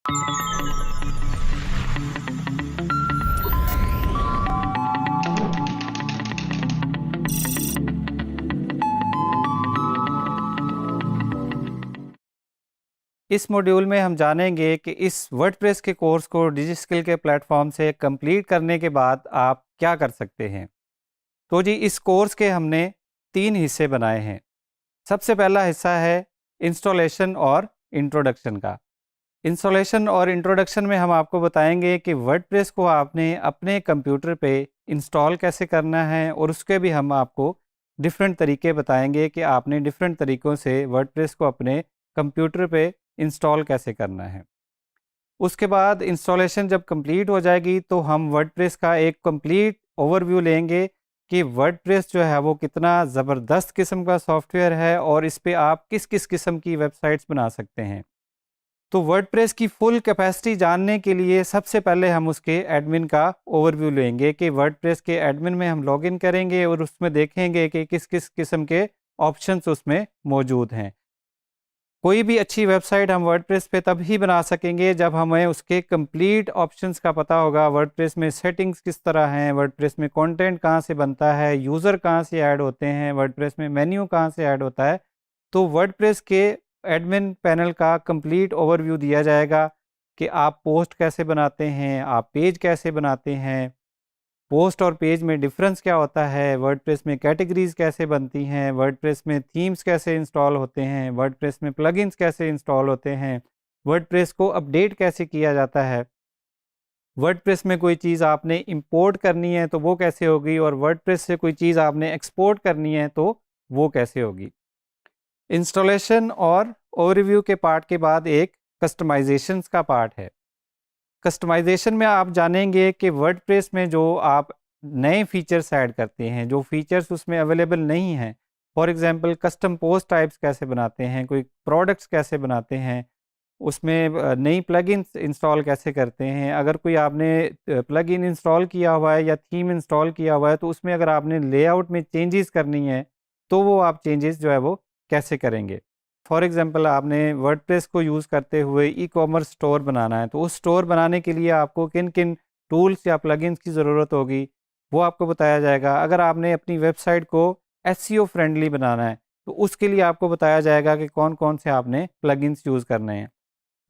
इस मॉड्यूल में हम जानेंगे कि इस वर्डप्रेस के कोर्स को डिजिस्किल के प्लेटफॉर्म से कंप्लीट करने के बाद आप क्या कर सकते हैं। तो जी, इस कोर्स के हमने 3 हिस्से बनाए हैं। सबसे पहला हिस्सा है इंस्टॉलेशन और इंट्रोडक्शन का। इंस्टॉलेशन और इंट्रोडक्शन में हम आपको बताएंगे कि वर्डप्रेस को आपने अपने कंप्यूटर पे इंस्टॉल कैसे करना है, और उसके भी हम आपको डिफरेंट तरीके बताएंगे कि आपने डिफरेंट तरीक़ों से वर्डप्रेस को अपने कंप्यूटर पे इंस्टॉल कैसे करना है। उसके बाद इंस्टॉलेशन जब कंप्लीट हो जाएगी तो हम वर्डप्रेस का एक कंप्लीट ओवरव्यू लेंगे कि वर्डप्रेस जो है वो कितना ज़बरदस्त किस्म का सॉफ्टवेयर है और इस पे आप किस किस किस्म की वेबसाइट्स बना सकते हैं। तो वर्डप्रेस की फुल कैपेसिटी जानने के लिए सबसे पहले हम उसके एडमिन का ओवरव्यू लेंगे कि वर्डप्रेस के एडमिन में हम लॉगिन करेंगे और उसमें देखेंगे कि किस किस किस्म के ऑप्शंस उसमें मौजूद हैं। कोई भी अच्छी वेबसाइट हम वर्डप्रेस पे तब ही बना सकेंगे जब हमें उसके कंप्लीट ऑप्शंस का पता होगा। वर्डप्रेस में सेटिंग्स किस तरह हैं, वर्डप्रेस में कंटेंट कहाँ से बनता है, यूज़र कहाँ से ऐड होते हैं, वर्डप्रेस में मेन्यू कहाँ से ऐड होता है। तो वर्डप्रेस के एडमिन पैनल का कंप्लीट ओवरव्यू दिया जाएगा कि आप पोस्ट कैसे बनाते हैं, आप पेज कैसे बनाते हैं, पोस्ट और पेज में डिफरेंस क्या होता है, वर्डप्रेस में कैटेगरीज कैसे बनती हैं, वर्डप्रेस में थीम्स कैसे इंस्टॉल होते हैं, वर्डप्रेस में प्लगइन्स कैसे इंस्टॉल होते हैं, वर्डप्रेस को अपडेट कैसे किया जाता है, वर्डप्रेस में कोई चीज़ आपने इंपोर्ट करनी है तो वो कैसे होगी, और वर्डप्रेस से कोई चीज़ आपने एक्सपोर्ट करनी है तो वो कैसे होगी। इंस्टॉलेशन और ओवरव्यू के पार्ट के बाद एक कस्टमाइजेशंस का पार्ट है। कस्टमाइजेशन में आप जानेंगे कि वर्डप्रेस में जो आप नए फीचर्स ऐड करते हैं, जो फीचर्स उसमें अवेलेबल नहीं हैं, for example custom post types कैसे बनाते हैं, कोई प्रोडक्ट्स कैसे बनाते हैं, उसमें नई प्लगइन्स इंस्टॉल कैसे करते हैं। अगर कोई आपने प्लगइन इंस्टॉल किया हुआ है या थीम इंस्टॉल किया हुआ है तो उसमें अगर आपने लेआउट में चेंजेस करनी है तो वो आप चेंजेस जो है वो कैसे करेंगे। फॉर एग्जांपल आपने वर्डप्रेस को यूज़ करते हुए ई कॉमर्स स्टोर बनाना है, तो उस स्टोर बनाने के लिए आपको किन किन टूल्स या प्लगइन्स की ज़रूरत होगी वो आपको बताया जाएगा। अगर आपने अपनी वेबसाइट को एसईओ फ्रेंडली बनाना है तो उसके लिए आपको बताया जाएगा कि कौन कौन से आपने प्लगइन्स यूज़ करने हैं।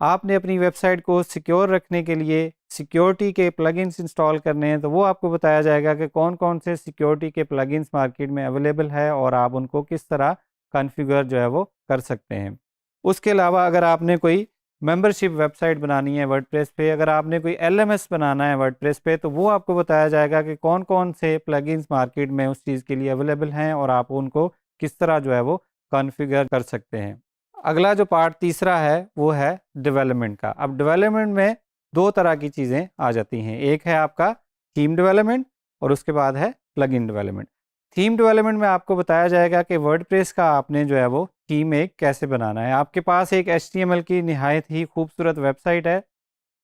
आपने अपनी वेबसाइट को सिक्योर रखने के लिए सिक्योरिटी के प्लगइन्स इंस्टॉल करने हैं तो वो आपको बताया जाएगा कि कौन कौन से सिक्योरिटी के प्लगइन्स मार्केट में अवेलेबल है और आप उनको किस तरह कॉन्फ़िगर जो है वो कर सकते हैं। उसके अलावा अगर आपने कोई मेंबरशिप वेबसाइट बनानी है वर्डप्रेस पे, अगर आपने कोई एलएमएस बनाना है वर्डप्रेस पे, तो वो आपको बताया जाएगा कि कौन कौन से प्लगइन्स मार्केट में उस चीज़ के लिए अवेलेबल हैं और आप उनको किस तरह जो है वो कॉन्फ़िगर कर सकते हैं। अगला जो पार्ट तीसरा है वो है डेवलपमेंट का। अब डेवलपमेंट में 2 तरह की चीज़ें आ जाती हैं। एक है आपका थीम डेवलपमेंट और उसके बाद है प्लगइन डेवलपमेंट। थीम डेवलपमेंट में आपको बताया जाएगा कि वर्डप्रेस का आपने जो है वो थीम एक कैसे बनाना है। आपके पास एक एचटीएमएल की निहायत ही खूबसूरत वेबसाइट है,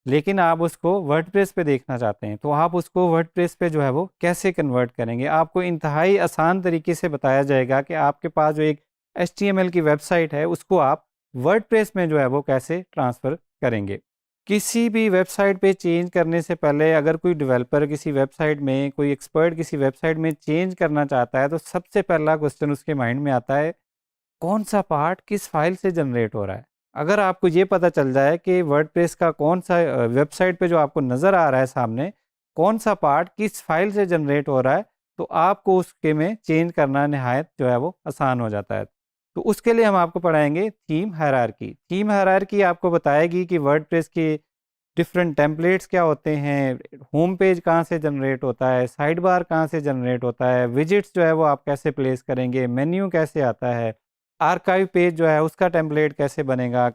लेकिन आप उसको वर्डप्रेस पे देखना चाहते हैं, तो आप उसको वर्डप्रेस पे जो है वो कैसे कन्वर्ट करेंगे। आपको इंतहाई आसान तरीके से बताया जाएगा कि आपके पास जो एक एचटीएमएल की वेबसाइट है उसको आप वर्डप्रेस में जो है वो कैसे ट्रांसफ़र करेंगे। किसी भी वेबसाइट पे चेंज करने से पहले अगर कोई डेवलपर किसी वेबसाइट में, कोई एक्सपर्ट किसी वेबसाइट में चेंज करना चाहता है तो सबसे पहला क्वेश्चन उसके माइंड में आता है, कौन सा पार्ट किस फाइल से जनरेट हो रहा है। अगर आपको ये पता चल जाए कि वर्डप्रेस का कौन सा वेबसाइट पे जो आपको नज़र आ रहा है सामने, कौन सा पार्ट किस फाइल से जनरेट हो रहा है, तो आपको उसके में चेंज करना नहायत जो है वो आसान हो जाता है। तो उसके लिए हम आपको पढ़ाएंगे थीम हायरार्की। थीम हायरार्की आपको बताएगी कि वर्डप्रेस के डिफरेंट टेम्पलेट्स क्या होते हैं, होम पेज कहाँ से जनरेट होता है, साइड बार कहाँ से जनरेट होता है, विजिट्स जो है वो आप कैसे प्लेस करेंगे, मेन्यू कैसे आता है, आर्काइव पेज जो है उसका टेम्पलेट कैसे बनेगा,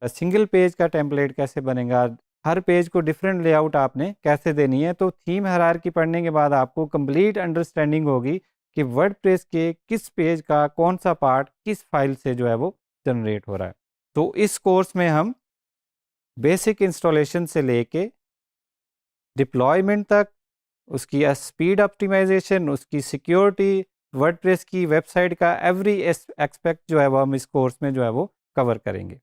सिंगल पेज का टेम्पलेट कैसे बनेगा, हर पेज को डिफरेंट लेआउट आपने कैसे देनी है। तो थीम हायरार्की पढ़ने के बाद आपको कंप्लीट अंडरस्टैंडिंग होगी कि वर्डप्रेस के किस पेज का कौन सा पार्ट किस फाइल से जो है वो जनरेट हो रहा है। तो इस कोर्स में हम बेसिक इंस्टॉलेशन से लेके डिप्लॉयमेंट तक, उसकी स्पीड ऑप्टिमाइजेशन, उसकी सिक्योरिटी, वर्डप्रेस की वेबसाइट का एवरी एस्पेक्ट जो है वो हम इस कोर्स में जो है वो कवर करेंगे।